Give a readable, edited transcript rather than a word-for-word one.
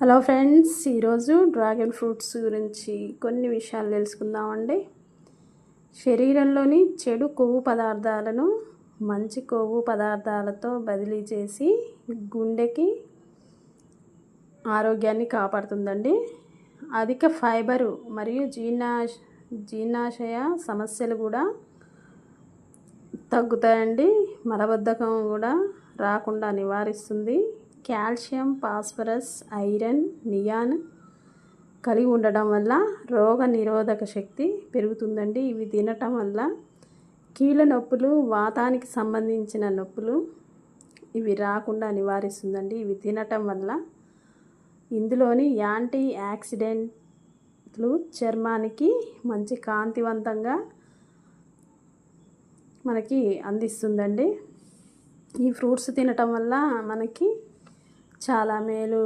Hello friends, ఈరోజు dragon fruits గురించి కొన్ని విషయాలు తెలుసుకుందామండి. శరీరంలోని చెడు కొవ్వు పదార్థాలను మంచి కొవ్వు పదార్థాలతో బదిలీ చేసి గుండెకి ఆరోగ్యాన్ని కాపాడుతుందండి. అధిక ఫైబరు మరియు జీర్ణాశయ సమస్యలు కూడా తగ్గుతాయండి. మలబద్ధకం కూడా రాకుండా నివారిస్తుంది. కాల్షియం, ఫాస్ఫరస్, ఐరన్, నియాన్ కలిగి ఉండడం వల్ల రోగ నిరోధక శక్తి పెరుగుతుందండి. ఇవి తినటం వల్ల కీళ్ళ నొప్పులు, వాతానికి సంబంధించిన నొప్పులు ఇవి రాకుండా నివారిస్తుందండి. ఇవి తినటం వల్ల ఇందులోని యాంటీ ఆక్సిడెంట్లు చర్మానికి మంచి కాంతివంతంగా మనకి అందిస్తుందండి. ఈ ఫ్రూట్స్ తినటం వల్ల మనకి చాలా మేలు